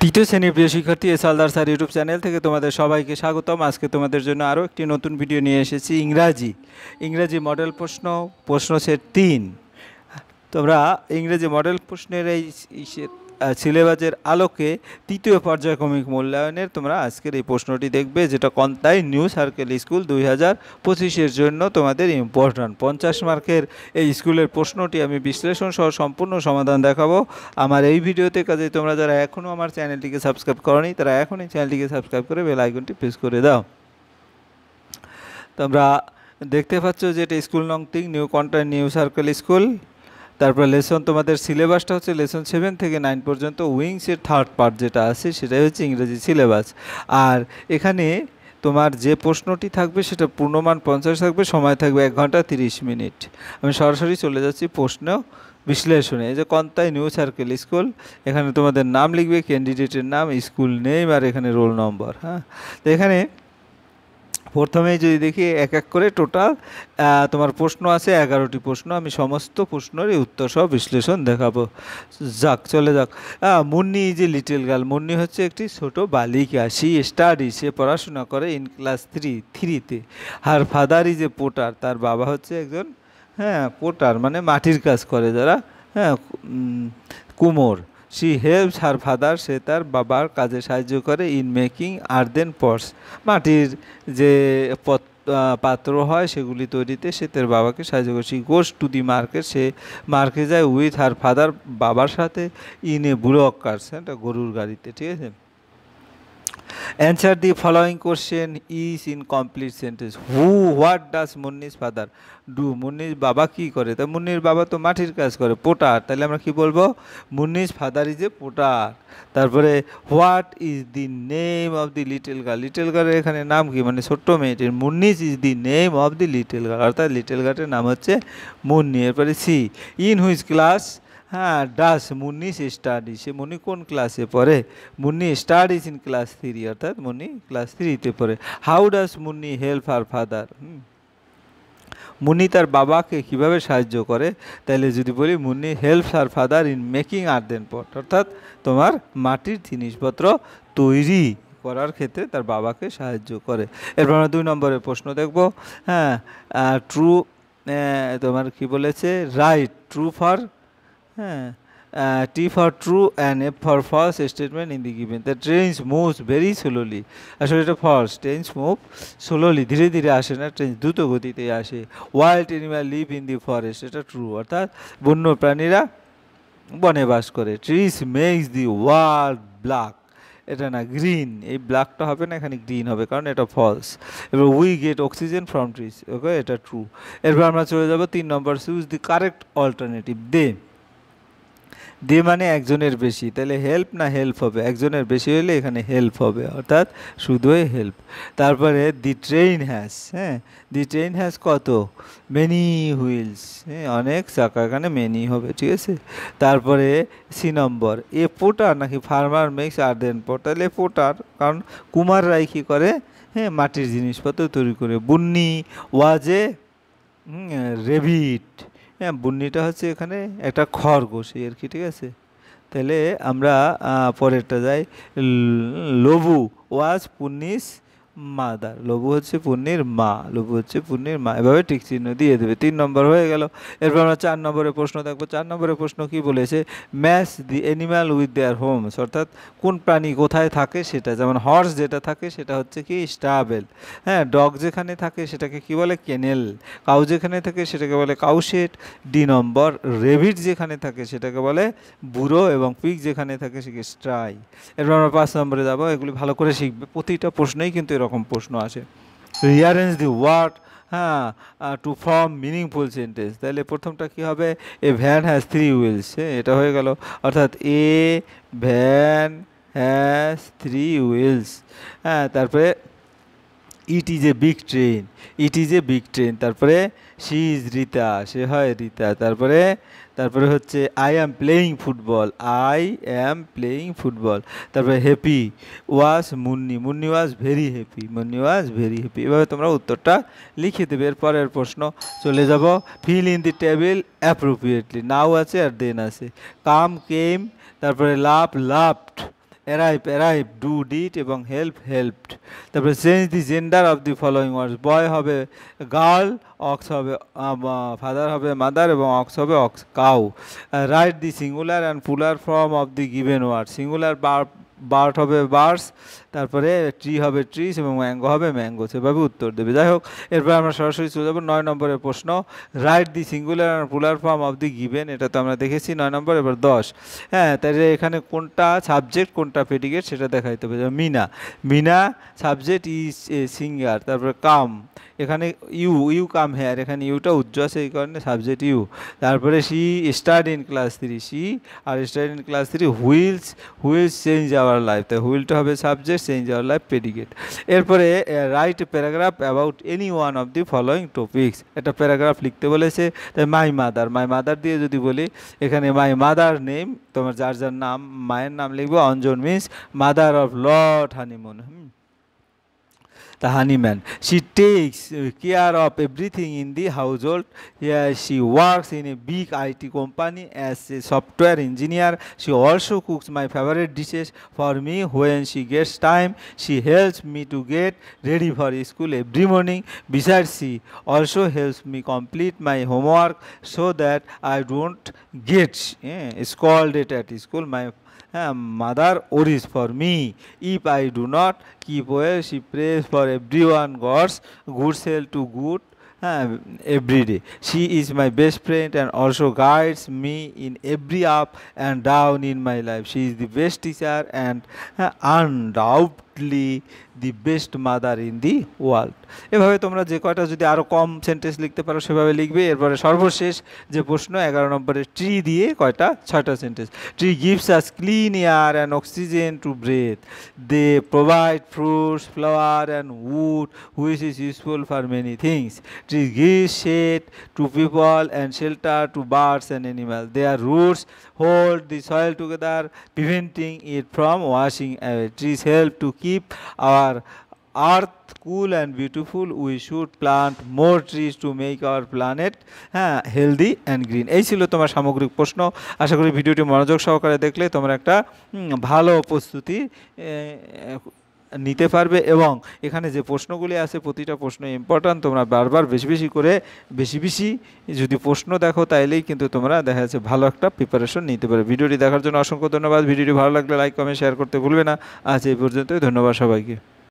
তৃতীয় শ্রেণীর প্রিয় শিক্ষার্থী S Haldar sir YouTube channel থেকে তোমাদের সবাইকে স্বাগতম। আজকে তোমাদের জন্য আরও একটি নতুন ভিডিও নিয়ে এসেছি। ইংরাজি মডেল প্রশ্ন সেট 3। তোমরা ইংরেজি মডেল প্রশ্নের এই সিলেবাসের আলোকে তৃতীয় পর্যায়ক্রমিক মূল্যায়নের তোমরা আজকের এই প্রশ্নটি দেখবে, যেটা কন্তাই নিউ সার্কেল স্কুল 2025-এর জন্য তোমাদের ইম্পর্ট্যান্ট 50 মার্কের এই স্কুলের প্রশ্নটি আমি বিশ্লেষণ সহ সম্পূর্ণ সমাধান দেখাবো আমার এই ভিডিওতে। কাজে তোমরা যারা এখনও আমার চ্যানেলটিকে সাবস্ক্রাইব করোনি তারা এখনই চ্যানেলটিকে সাবস্ক্রাইব করে বেল আইকনটি প্রেস করে দাও। তোমরা দেখতে পাচ্ছ যে এটা স্কুল নং 3 new Contai new circle school. তারপর লেসন তোমাদের সিলেবাসটা হচ্ছে লেসন 7 থেকে 9 পর্যন্ত। উইংসের থার্ড পার্ট যেটা আছে সেটাই হচ্ছে ইংরেজি সিলেবাস। আর এখানে তোমার যে প্রশ্নটি থাকবে সেটা পূর্ণমান 50 থাকবে, সময় থাকবে 1 ঘন্টা 30 মিনিট। আমি সরাসরি চলে যাচ্ছি প্রশ্ন বিশ্লেষণে। এই যে কন্তাই নিউ সার্কেল স্কুল, এখানে তোমাদের নাম লিখবে, ক্যান্ডিডেটের নাম, স্কুল নেম আর এখানে রোল নম্বর। হ্যাঁ, তো এখানে প্রথমেই যদি দেখি এক এক করে টোটাল তোমার প্রশ্ন আছে 11টি প্রশ্ন। আমি সমস্ত প্রশ্নেরই উত্তর সহ বিশ্লেষণ দেখাবো। চলে যাক। Munni is a little girl. Munni হচ্ছে একটি ছোট বালিকা। সে পড়াশোনা করে ইন ক্লাস 3-তে। Her father is a potter. তার বাবা হচ্ছে একজন পোটার মানে মাটির কাজ করে যারা, কুমোর। She helps her father. সে তার বাবার কাজে সাহায্য করে ইন মেকিং আর্দেন পটস। মাটির যে পাত্র হয় সেগুলি তৈরিতে সে তার বাবাকে সাহায্য করে। She goes to the market. সে মার্কেটে যায় উইথ হার ফাদার, বাবার সাথে, ইন এ বুলক কার্স, এটা গরুর গাড়িতে। ঠিক আছে। Answer the following question is in complete sentence. What does মুন্নির ফাদার ডু। মুন্নির বাবা কী করে? তা মুন্নির বাবা তো মাটির কাজ করে, পোটার। তাহলে আমরা কি বলবো? মুন্নির ফাদার ইজ এ পোটার। তারপরে what is the name of the little girl. Little গার্লের এখানে নাম কি, মানে ছোট্ট মেয়েটির। Munni's is the name of the little girl, অর্থাৎ লিটল গার্লের নাম হচ্ছে মুন্নি। এরপরে see in which class does Munni's study. সে মুন্নি কোন ক্লাসে পড়ে? মুন্নি স্টাডিজ ইন ক্লাস 3, অর্থাৎ মুন্নি ক্লাস 3-তে পড়ে। How does Munni help her father. Munni তার বাবাকে কিভাবে সাহায্য করে? তাহলে যদি বলি Munni helps her father in making earthen pot, অর্থাৎ তোমার মাটির জিনিসপত্র তৈরি করার ক্ষেত্রে তার বাবাকে সাহায্য করে। এরপর আমরা 2 নম্বরের প্রশ্ন দেখব। ট্রু, তোমার কি বলেছে? Right true for T for true and F for false statement in the given. The trains moves very slowly. আসলে এটা false. Trains move slowly, ধীরে ধীরে আসে না, ট্রেন দ্রুত গতিতে আসে। Wild animals live in the forest. এটা true, অর্থাৎ বন্য প্রাণীরা বনে বাস করে। Trees makes the world black. এটা না, গ্রিন। এই ব্ল্যাকটা হবে না, এখানে গ্রিন হবে, কারণ এটা ফলস। এবার we get oxygen from trees. Okay, এটা ট্রু। এরপর আমরা চলে যাব 3 number. Choose the correct alternative. They মানে একজনের বেশি, তাহলে হেল্প না হেল্প হবে? একজনের বেশি হলে এখানে হেল্প হবে, অর্থাৎ শুধুই হেল্প। তারপরে the train has, the train has কত? মেনি হুইলস, অনেক চাকা, এখানে মেনি হবে। ঠিক আছে। তারপরে সি নম্বর। এ পোটার নাকি ফার্মার মেক্স আর্দেন পট। তাহলে পোটার, কারণ কুমাররাই কী করে? মাটির জিনিসপত্র তৈরি করে। বুন্নি ওয়াজ এ রেবিট। বুন্নিটা হচ্ছে এখানে একটা খরগোশ আর কি। ঠিক আছে। তাহলে আমরা পরেরটা যাই। লবু ওয়াজ পুন্নিস মাদার। লবু হচ্ছে পুন্নির মা, এভাবে টিক চিহ্ন দিয়ে দেবে। 3 নম্বর হয়ে গেল। এরপর আমরা 4 নম্বরের প্রশ্ন দেখবো। 4 নম্বরের প্রশ্ন কি বলেছে? Match the animal with their Holmes, অর্থাৎ কোন প্রাণী কোথায় থাকে সেটা। যেমন হর্স যেটা থাকে সেটা হচ্ছে কি? স্টাবেল। ডগ যেখানে থাকে সেটাকে কি বলে? কেনেল। কাউ যেখানে থাকে সেটাকে বলে কাউশেড। ডি নম্বর। রেবিট যেখানে থাকে সেটাকে বলে বুড়ো, এবং পিগ যেখানে থাকে সেটাকে স্ট্রাই। এরপর আমরা 5 নম্বরে যাবো। এগুলি ভালো করে শিখবে, প্রতিটা প্রশ্নেই কিন্তু এরকম প্রশ্ন আসে। Rearrange the word to form meaningful sentence. তাহলে প্রথমটা কি হবে? A van has 3 wheels. এটা হয়ে গেল, অর্থাৎ এ ভ্যান হ্যাজ 3 হুইলস। তারপরে it is a big train. তারপরে শি ইজ রিতা, সে হয় রিতা। তারপরে হচ্ছে আই অ্যাম প্লেয়িং ফুটবল। তারপরে happy was Munni was very happy. এভাবে তোমরা উত্তরটা লিখে দেবে। এরপরের প্রশ্ন চলে যাব। Fill in the table appropriately. Now আছে আর দেন আছে। কাম কেম, তারপরে লাভড, অ্যারাইভ ডু ডিড এবং হেল্পড। তারপরে change the gender of the following words, boy হবে গার্ল, অক্স হবে ফাদার হবে মাদার এবং অক্স হবে ox cow. Write the singular and plural form of the given word, singular bird হবে birds, তারপরে tree হবে ট্রিস এবং ম্যাঙ্গো হবে ম্যাঙ্গো, সেভাবে উত্তর দেবে। যাই হোক, এরপর আমরা সরাসরি চলে যাবো 9 নম্বরের প্রশ্ন। Right the singular and plural form of the given, এটা তো আমরা দেখেছি 9 নম্বর। এবার 10, হ্যাঁ, তাহলে এখানে কোনটা সাবজেক্ট কোনটা প্রেডিকেট সেটা দেখাইতে হবে। Meena, Meena subject is a singer. তারপরে কাম, এখানে ইউ কাম হেয়ার, এখানে ইউটা উজ্জ্ব আছে এই কারণে সাবজেক্ট ইউ। তারপরে she start in class 3, she are start in class 3। Wheels change our life, তাই হুইলটা হবে subject, change our life predicate. এরপরে write paragraph about any one of the following topics, একটা প্যারাগ্রাফ লিখতে বলেছে। তাই মাই মাদার দিয়ে যদি বলি, এখানে মাই মাদার নেম, তোমার যার যার নাম মায়ের নাম লিখবো। Anjan means mother of Lord honeymoon, the honeyman. She takes care of everything in the household. Yeah, she works in a big IT company as a software engineer. She also cooks my favorite dishes for me when she gets time. She helps me to get ready for school every morning. Besides, she also helps me complete my homework so that I don't get scolded at school. My mother worries for me if I do not keep well. She prays for everyone God's good health to good every day. She is my best friend and also guides me in every up and down in my life. She is the best teacher and undoubtedly the best mother in the world. এভাবে তোমরা যে কয়টা যদি আরও কম sentence লিখতে পারো সেভাবে লিখবে। এরপরে সর্বশেষ যে প্রশ্ন 11 নম্বরের, ট্রি দিয়ে কয়টা, 6টা sentence. Tree gives us clean air and oxygen to breathe. They provide fruits, flower and wood which is useful for many things. Tree gives shade to people and shelter to birds and animal. Their roots hold the soil together, preventing it from washing away. Trees help to keep our earth cool and beautiful. We should plant more trees to make our planet healthy and green. এই ছিল তোমার সামগ্রিক প্রশ্ন। আশা করি ভিডিওটি মনোযোগ সহকারে দেখলে তোমরা একটা ভালো প্রস্তুতি নিতে পারবে এবং এখানে যে প্রশ্নগুলি আছে প্রতিটা প্রশ্ন ইম্পর্ট্যান্ট। তোমরা বারবার বেশি বেশি যদি প্রশ্ন দেখো তাইলেই কিন্তু তোমরা দেখা যাচ্ছে ভালো একটা প্রিপারেশন নিতে পারবে। ভিডিওটি দেখার জন্য অসংখ্য ধন্যবাদ। ভিডিওটি ভালো লাগলে লাইক কমেন্ট শেয়ার করতে ভুলবে না। আজ এই পর্যন্তই, ধন্যবাদ সবাইকে।